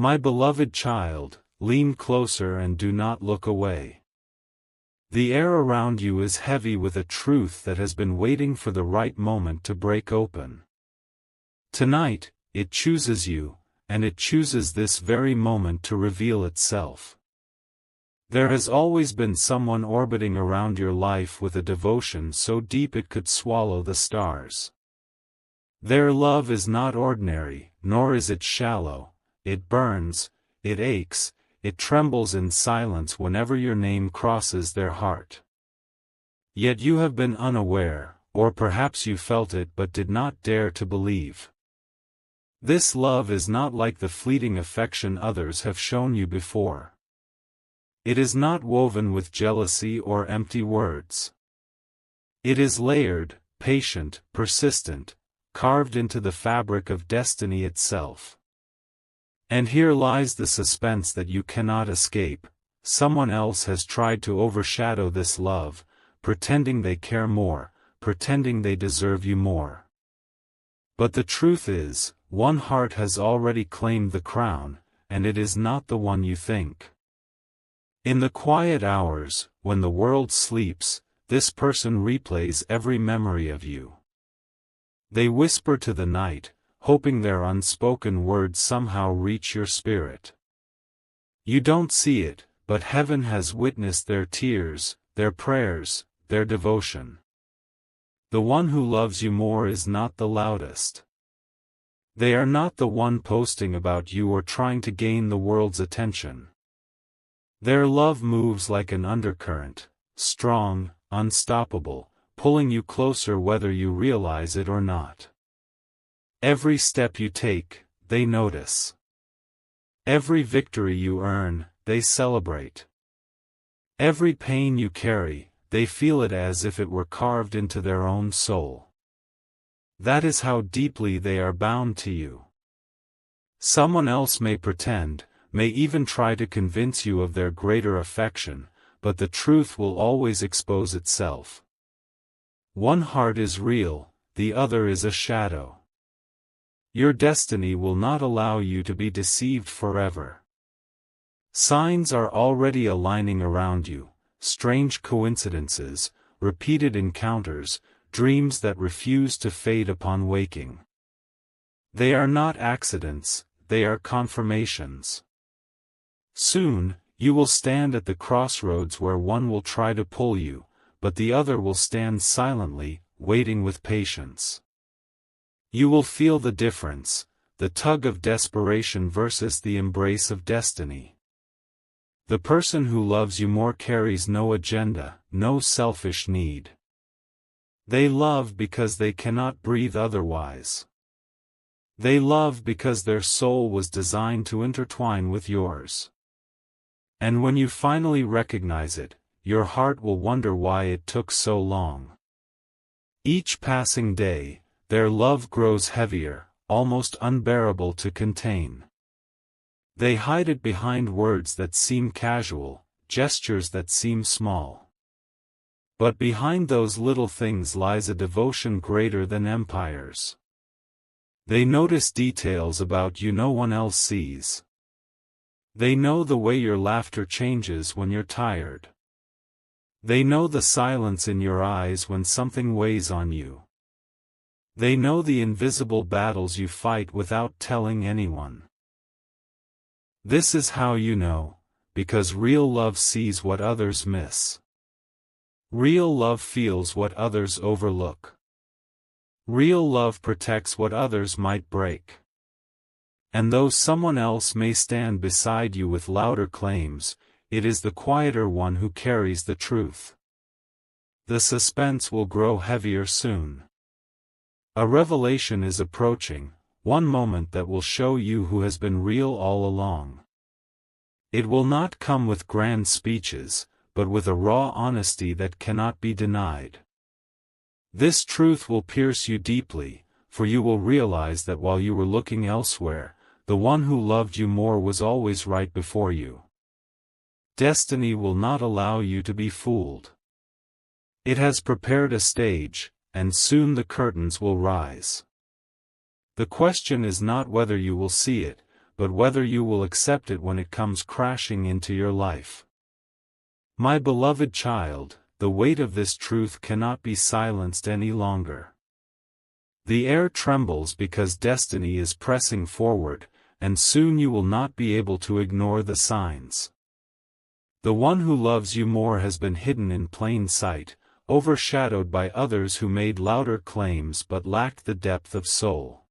My beloved child, lean closer and do not look away. The air around you is heavy with a truth that has been waiting for the right moment to break open. Tonight, it chooses you, and it chooses this very moment to reveal itself. There has always been someone orbiting around your life with a devotion so deep it could swallow the stars. Their love is not ordinary, nor is it shallow. It burns, it aches, it trembles in silence whenever your name crosses their heart. Yet you have been unaware, or perhaps you felt it but did not dare to believe. This love is not like the fleeting affection others have shown you before. It is not woven with jealousy or empty words. It is layered, patient, persistent, carved into the fabric of destiny itself. And here lies the suspense that you cannot escape. Someone else has tried to overshadow this love, pretending they care more, pretending they deserve you more. But the truth is, one heart has already claimed the crown, and it is not the one you think. In the quiet hours, when the world sleeps, this person replays every memory of you. They whisper to the night, hoping their unspoken words somehow reach your spirit. You don't see it, but heaven has witnessed their tears, their prayers, their devotion. The one who loves you more is not the loudest. They are not the one posting about you or trying to gain the world's attention. Their love moves like an undercurrent, strong, unstoppable, pulling you closer whether you realize it or not. Every step you take, they notice. Every victory you earn, they celebrate. Every pain you carry, they feel it as if it were carved into their own soul. That is how deeply they are bound to you. Someone else may pretend, may even try to convince you of their greater affection, but the truth will always expose itself. One heart is real, the other is a shadow. Your destiny will not allow you to be deceived forever. Signs are already aligning around you, strange coincidences, repeated encounters, dreams that refuse to fade upon waking. They are not accidents, they are confirmations. Soon, you will stand at the crossroads where one will try to pull you, but the other will stand silently, waiting with patience. You will feel the difference, the tug of desperation versus the embrace of destiny. The person who loves you more carries no agenda, no selfish need. They love because they cannot breathe otherwise. They love because their soul was designed to intertwine with yours. And when you finally recognize it, your heart will wonder why it took so long. Each passing day, their love grows heavier, almost unbearable to contain. They hide it behind words that seem casual, gestures that seem small. But behind those little things lies a devotion greater than empires. They notice details about you no one else sees. They know the way your laughter changes when you're tired. They know the silence in your eyes when something weighs on you. They know the invisible battles you fight without telling anyone. This is how you know, because real love sees what others miss. Real love feels what others overlook. Real love protects what others might break. And though someone else may stand beside you with louder claims, it is the quieter one who carries the truth. The suspense will grow heavier soon. A revelation is approaching, one moment that will show you who has been real all along. It will not come with grand speeches, but with a raw honesty that cannot be denied. This truth will pierce you deeply, for you will realize that while you were looking elsewhere, the one who loved you more was always right before you. Destiny will not allow you to be fooled. It has prepared a stage, and soon the curtains will rise. The question is not whether you will see it, but whether you will accept it when it comes crashing into your life. My beloved child, the weight of this truth cannot be silenced any longer. The air trembles because destiny is pressing forward, and soon you will not be able to ignore the signs. The one who loves you more has been hidden in plain sight, overshadowed by others who made louder claims but lacked the depth of soul.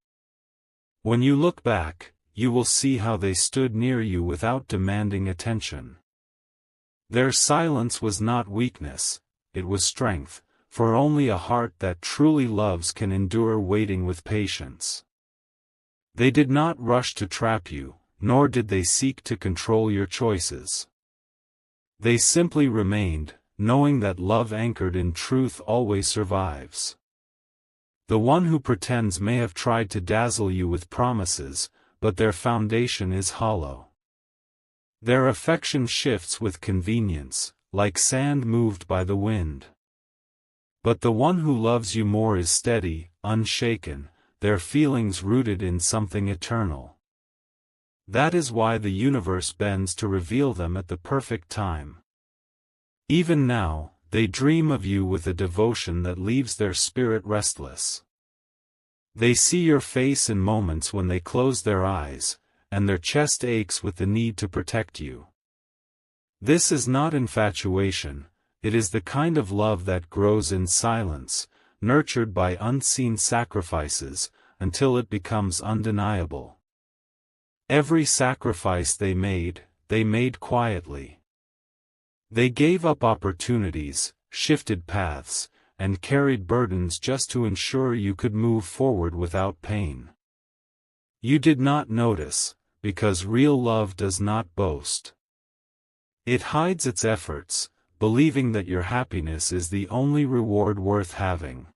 When you look back, you will see how they stood near you without demanding attention. Their silence was not weakness, it was strength, for only a heart that truly loves can endure waiting with patience. They did not rush to trap you, nor did they seek to control your choices. They simply remained, knowing that love anchored in truth always survives. The one who pretends may have tried to dazzle you with promises, but their foundation is hollow. Their affection shifts with convenience, like sand moved by the wind. But the one who loves you more is steady, unshaken, their feelings rooted in something eternal. That is why the universe bends to reveal them at the perfect time. Even now, they dream of you with a devotion that leaves their spirit restless. They see your face in moments when they close their eyes, and their chest aches with the need to protect you. This is not infatuation, it is the kind of love that grows in silence, nurtured by unseen sacrifices, until it becomes undeniable. Every sacrifice they made quietly. They gave up opportunities, shifted paths, and carried burdens just to ensure you could move forward without pain. You did not notice, because real love does not boast. It hides its efforts, believing that your happiness is the only reward worth having.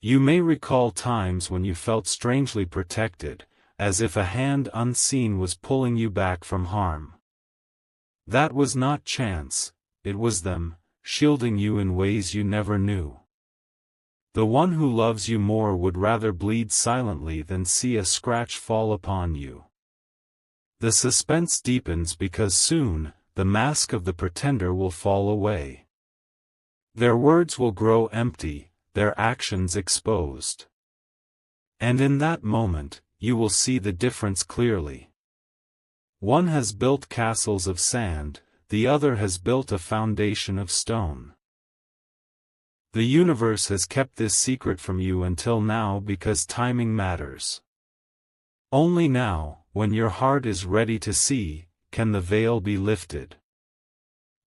You may recall times when you felt strangely protected, as if a hand unseen was pulling you back from harm. That was not chance, it was them, shielding you in ways you never knew. The one who loves you more would rather bleed silently than see a scratch fall upon you. The suspense deepens because soon, the mask of the pretender will fall away. Their words will grow empty, their actions exposed. And in that moment, you will see the difference clearly. One has built castles of sand, the other has built a foundation of stone. The universe has kept this secret from you until now because timing matters. Only now, when your heart is ready to see, can the veil be lifted.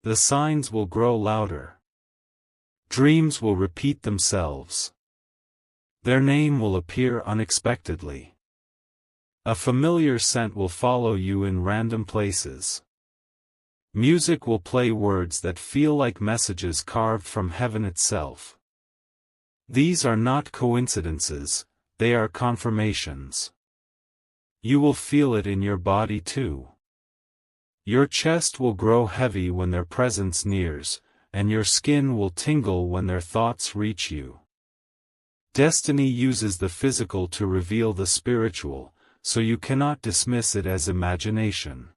The signs will grow louder. Dreams will repeat themselves. Their name will appear unexpectedly. A familiar scent will follow you in random places. Music will play words that feel like messages carved from heaven itself. These are not coincidences, they are confirmations. You will feel it in your body too. Your chest will grow heavy when their presence nears, and your skin will tingle when their thoughts reach you. Destiny uses the physical to reveal the spiritual, so you cannot dismiss it as imagination.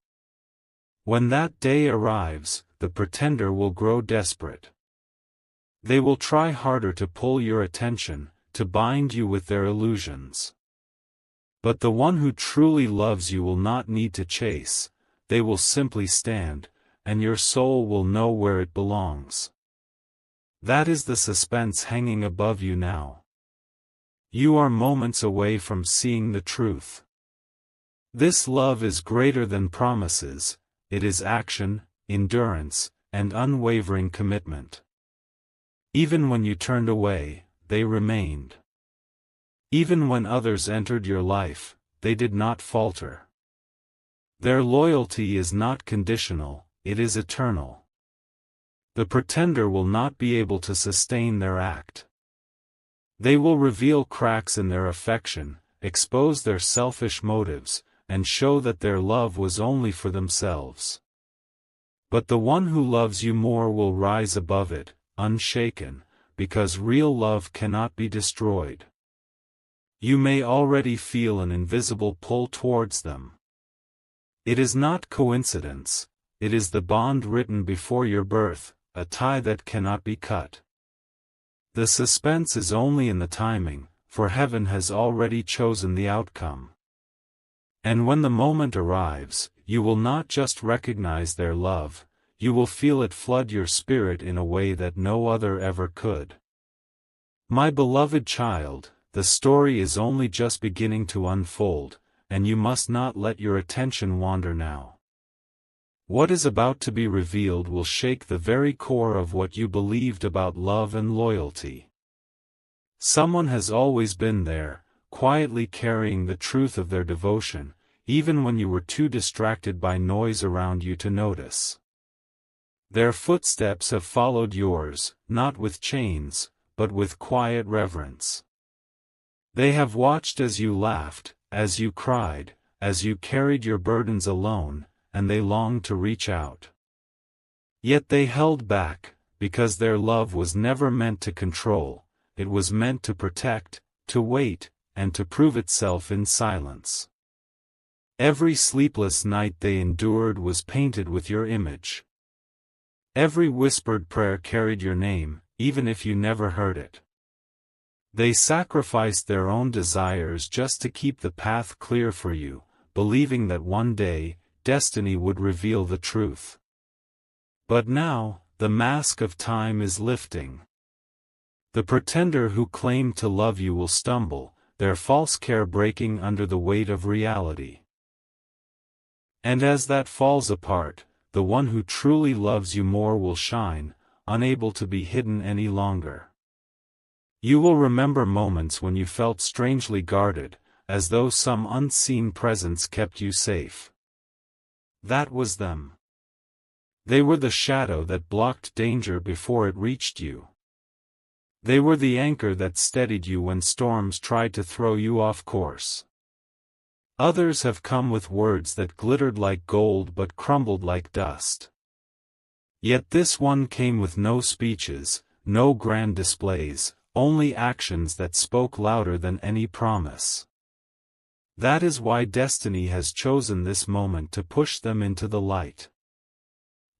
When that day arrives, the pretender will grow desperate. They will try harder to pull your attention, to bind you with their illusions. But the one who truly loves you will not need to chase, they will simply stand, and your soul will know where it belongs. That is the suspense hanging above you now. You are moments away from seeing the truth. This love is greater than promises, it is action, endurance, and unwavering commitment. Even when you turned away, they remained. Even when others entered your life, they did not falter. Their loyalty is not conditional, it is eternal. The pretender will not be able to sustain their act. They will reveal cracks in their affection, expose their selfish motives, and show that their love was only for themselves. But the one who loves you more will rise above it, unshaken, because real love cannot be destroyed. You may already feel an invisible pull towards them. It is not coincidence, it is the bond written before your birth, a tie that cannot be cut. The suspense is only in the timing, for heaven has already chosen the outcome. And when the moment arrives, you will not just recognize their love, you will feel it flood your spirit in a way that no other ever could. My beloved child, the story is only just beginning to unfold, and you must not let your attention wander now. What is about to be revealed will shake the very core of what you believed about love and loyalty. Someone has always been there, quietly carrying the truth of their devotion, even when you were too distracted by noise around you to notice. Their footsteps have followed yours, not with chains, but with quiet reverence. They have watched as you laughed, as you cried, as you carried your burdens alone, and they longed to reach out. Yet they held back, because their love was never meant to control, it was meant to protect, to wait, and to prove itself in silence. Every sleepless night they endured was painted with your image. Every whispered prayer carried your name, even if you never heard it. They sacrificed their own desires just to keep the path clear for you, believing that one day, destiny would reveal the truth. But now, the mask of time is lifting. The pretender who claimed to love you will stumble, their false care breaking under the weight of reality. And as that falls apart, the one who truly loves you more will shine, unable to be hidden any longer. You will remember moments when you felt strangely guarded, as though some unseen presence kept you safe. That was them. They were the shadow that blocked danger before it reached you. They were the anchor that steadied you when storms tried to throw you off course. Others have come with words that glittered like gold but crumbled like dust. Yet this one came with no speeches, no grand displays, only actions that spoke louder than any promise. That is why destiny has chosen this moment to push them into the light.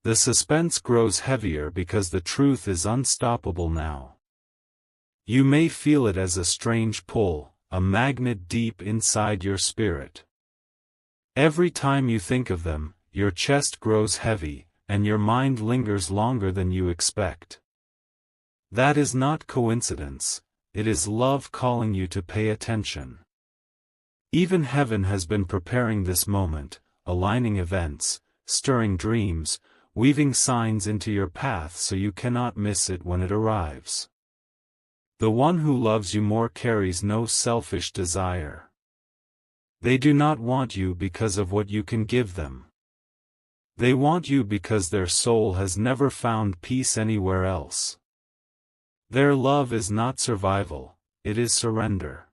The suspense grows heavier because the truth is unstoppable now. You may feel it as a strange pull, a magnet deep inside your spirit. Every time you think of them, your chest grows heavy, and your mind lingers longer than you expect. That is not coincidence, it is love calling you to pay attention. Even heaven has been preparing this moment, aligning events, stirring dreams, weaving signs into your path so you cannot miss it when it arrives. The one who loves you more carries no selfish desire. They do not want you because of what you can give them. They want you because their soul has never found peace anywhere else. Their love is not survival, it is surrender.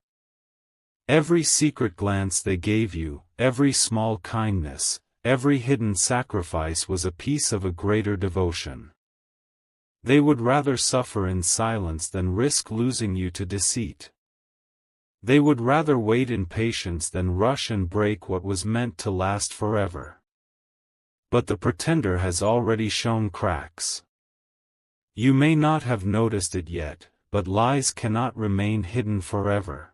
Every secret glance they gave you, every small kindness, every hidden sacrifice was a piece of a greater devotion. They would rather suffer in silence than risk losing you to deceit. They would rather wait in patience than rush and break what was meant to last forever. But the pretender has already shown cracks. You may not have noticed it yet, but lies cannot remain hidden forever.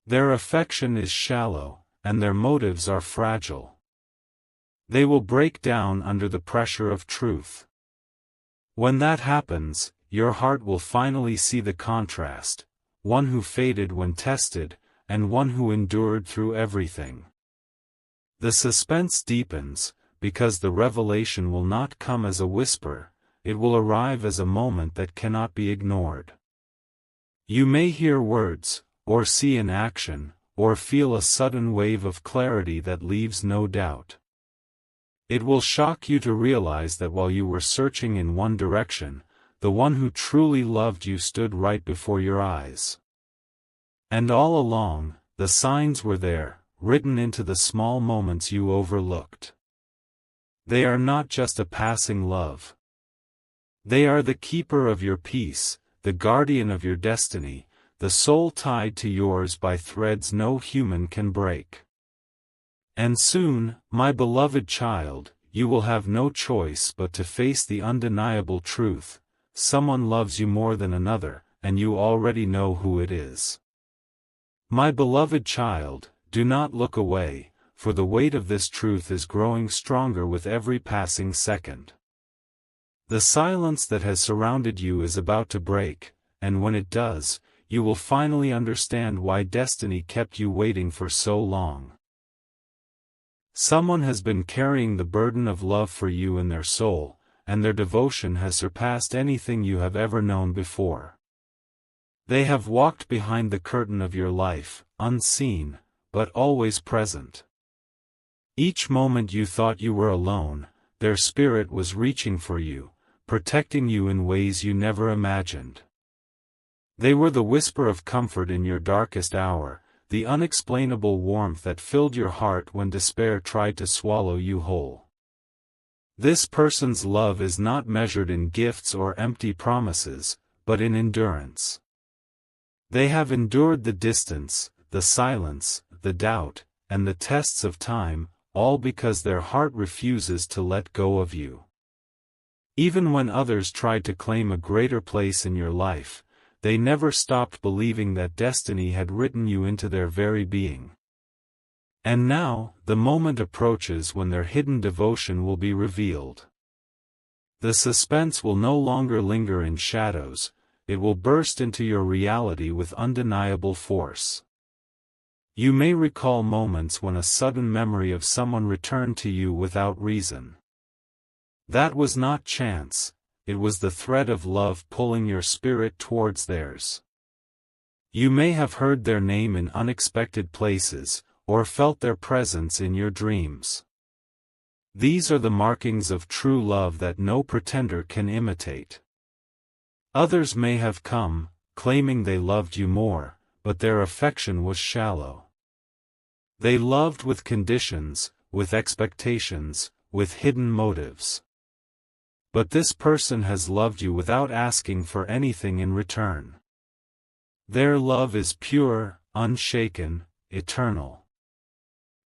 Their affection is shallow, and their motives are fragile. They will break down under the pressure of truth. When that happens, your heart will finally see the contrast, one who faded when tested, and one who endured through everything. The suspense deepens, because the revelation will not come as a whisper, it will arrive as a moment that cannot be ignored. You may hear words, or see an action, or feel a sudden wave of clarity that leaves no doubt. It will shock you to realize that while you were searching in one direction, the one who truly loved you stood right before your eyes. And all along, the signs were there, written into the small moments you overlooked. They are not just a passing love. They are the keeper of your peace, the guardian of your destiny, the soul tied to yours by threads no human can break. And soon, my beloved child, you will have no choice but to face the undeniable truth: someone loves you more than another, and you already know who it is. My beloved child, do not look away, for the weight of this truth is growing stronger with every passing second. The silence that has surrounded you is about to break, and when it does, you will finally understand why destiny kept you waiting for so long. Someone has been carrying the burden of love for you in their soul, and their devotion has surpassed anything you have ever known before. They have walked behind the curtain of your life, unseen, but always present. Each moment you thought you were alone, their spirit was reaching for you, protecting you in ways you never imagined. They were the whisper of comfort in your darkest hour, the unexplainable warmth that filled your heart when despair tried to swallow you whole. This person's love is not measured in gifts or empty promises, but in endurance. They have endured the distance, the silence, the doubt, and the tests of time, all because their heart refuses to let go of you. Even when others tried to claim a greater place in your life, they never stopped believing that destiny had written you into their very being. And now, the moment approaches when their hidden devotion will be revealed. The suspense will no longer linger in shadows, it will burst into your reality with undeniable force. You may recall moments when a sudden memory of someone returned to you without reason. That was not chance. It was the thread of love pulling your spirit towards theirs. You may have heard their name in unexpected places, or felt their presence in your dreams. These are the markings of true love that no pretender can imitate. Others may have come, claiming they loved you more, but their affection was shallow. They loved with conditions, with expectations, with hidden motives. But this person has loved you without asking for anything in return. Their love is pure, unshaken, eternal.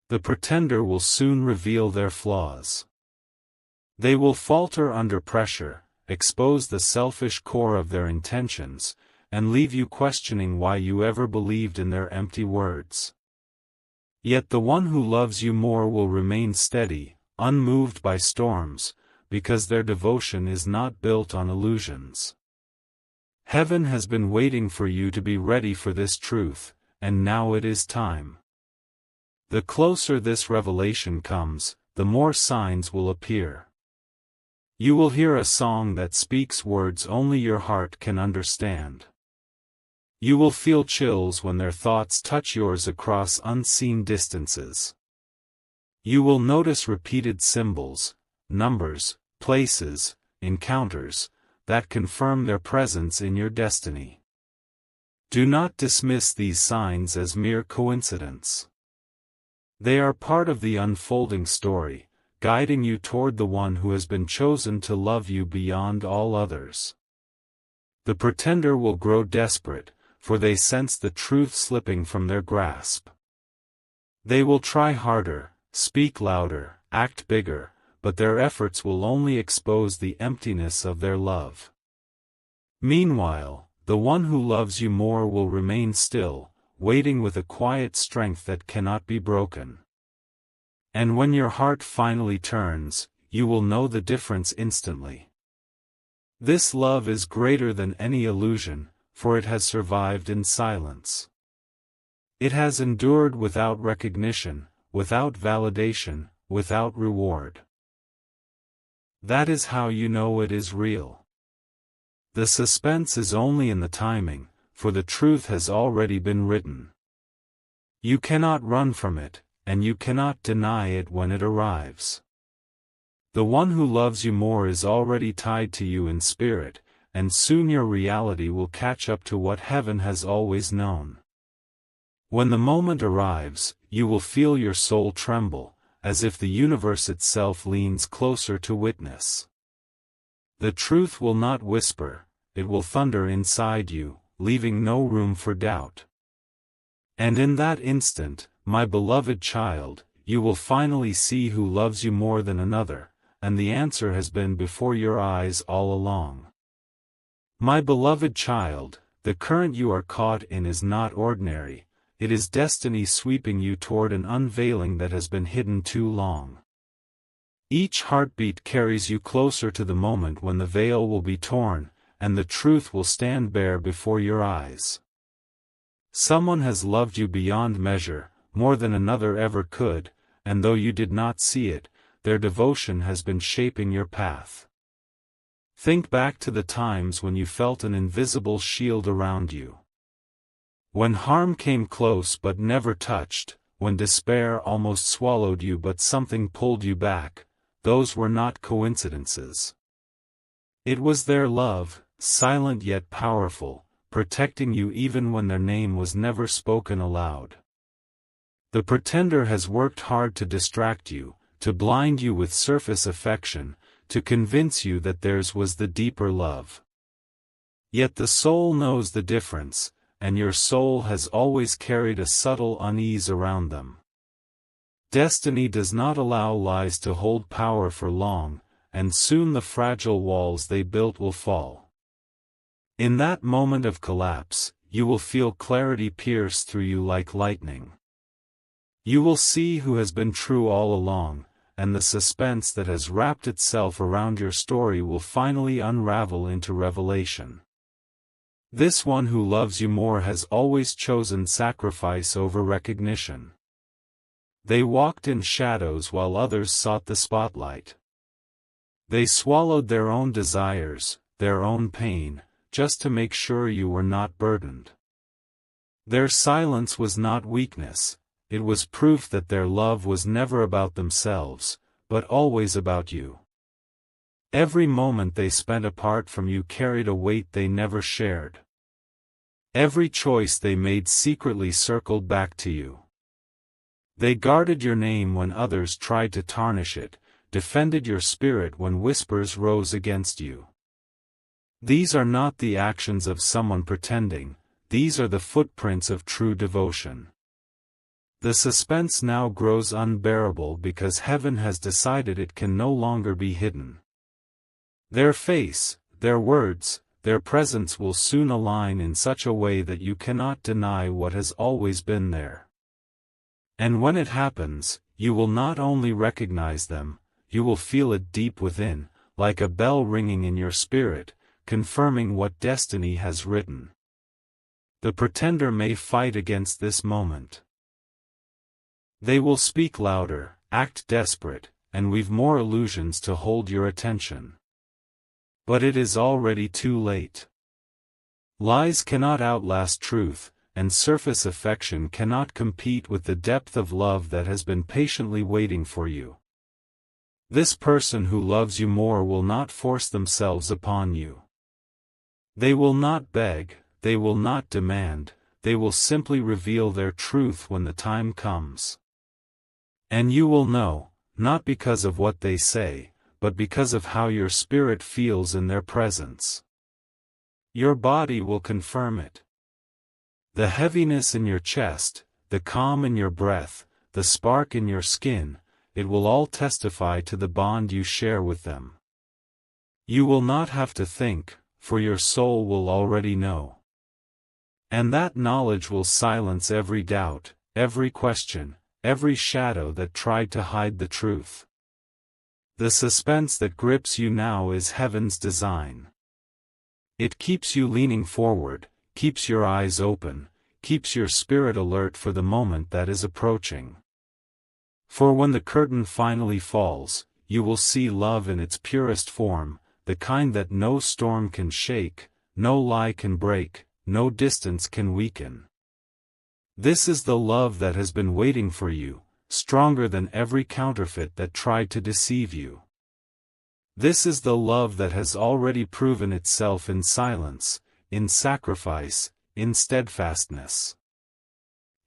The pretender will soon reveal their flaws. They will falter under pressure, expose the selfish core of their intentions, and leave you questioning why you ever believed in their empty words. Yet the one who loves you more will remain steady, unmoved by storms, because their devotion is not built on illusions. Heaven has been waiting for you to be ready for this truth, and now it is time. The closer this revelation comes, the more signs will appear. You will hear a song that speaks words only your heart can understand. You will feel chills when their thoughts touch yours across unseen distances. You will notice repeated symbols, numbers, places, encounters, that confirm their presence in your destiny. Do not dismiss these signs as mere coincidence. They are part of the unfolding story, guiding you toward the one who has been chosen to love you beyond all others. The pretender will grow desperate, for they sense the truth slipping from their grasp. They will try harder, speak louder, act bigger, but their efforts will only expose the emptiness of their love. Meanwhile, the one who loves you more will remain still, waiting with a quiet strength that cannot be broken. And when your heart finally turns, you will know the difference instantly. This love is greater than any illusion, for it has survived in silence. It has endured without recognition, without validation, without reward. That is how you know it is real. The suspense is only in the timing, for the truth has already been written. You cannot run from it, and you cannot deny it when it arrives. The one who loves you more is already tied to you in spirit, and soon your reality will catch up to what heaven has always known. When the moment arrives, you will feel your soul tremble, as if the universe itself leans closer to witness. The truth will not whisper, it will thunder inside you, leaving no room for doubt. And in that instant, my beloved child, you will finally see who loves you more than another, and the answer has been before your eyes all along. My beloved child, the current you are caught in is not ordinary, it is destiny sweeping you toward an unveiling that has been hidden too long. Each heartbeat carries you closer to the moment when the veil will be torn, and the truth will stand bare before your eyes. Someone has loved you beyond measure, more than another ever could, and though you did not see it, their devotion has been shaping your path. Think back to the times when you felt an invisible shield around you. When harm came close but never touched, when despair almost swallowed you but something pulled you back, those were not coincidences. It was their love, silent yet powerful, protecting you even when their name was never spoken aloud. The pretender has worked hard to distract you, to blind you with surface affection, to convince you that theirs was the deeper love. Yet the soul knows the difference, and your soul has always carried a subtle unease around them. Destiny does not allow lies to hold power for long, and soon the fragile walls they built will fall. In that moment of collapse, you will feel clarity pierce through you like lightning. You will see who has been true all along, and the suspense that has wrapped itself around your story will finally unravel into revelation. This one who loves you more has always chosen sacrifice over recognition. They walked in shadows while others sought the spotlight. They swallowed their own desires, their own pain, just to make sure you were not burdened. Their silence was not weakness, it was proof that their love was never about themselves, but always about you. Every moment they spent apart from you carried a weight they never shared. Every choice they made secretly circled back to you. They guarded your name when others tried to tarnish it, defended your spirit when whispers rose against you. These are not the actions of someone pretending, these are the footprints of true devotion. The suspense now grows unbearable because heaven has decided it can no longer be hidden. Their face, their words, their presence will soon align in such a way that you cannot deny what has always been there. And when it happens, you will not only recognize them, you will feel it deep within, like a bell ringing in your spirit, confirming what destiny has written. The pretender may fight against this moment. They will speak louder, act desperate, and weave more illusions to hold your attention. But it is already too late. Lies cannot outlast truth, and surface affection cannot compete with the depth of love that has been patiently waiting for you. This person who loves you more will not force themselves upon you. They will not beg, they will not demand, they will simply reveal their truth when the time comes. And you will know, not because of what they say, but because of how your spirit feels in their presence. Your body will confirm it. The heaviness in your chest, the calm in your breath, the spark in your skin, it will all testify to the bond you share with them. You will not have to think, for your soul will already know. And that knowledge will silence every doubt, every question, every shadow that tried to hide the truth. The suspense that grips you now is heaven's design. It keeps you leaning forward, keeps your eyes open, keeps your spirit alert for the moment that is approaching. For when the curtain finally falls, you will see love in its purest form, the kind that no storm can shake, no lie can break, no distance can weaken. This is the love that has been waiting for you, stronger than every counterfeit that tried to deceive you. This is the love that has already proven itself in silence, in sacrifice, in steadfastness.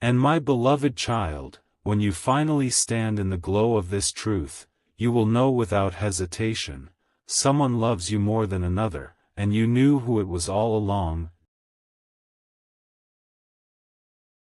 And my beloved child, when you finally stand in the glow of this truth, you will know without hesitation, someone loves you more than another, and you knew who it was all along,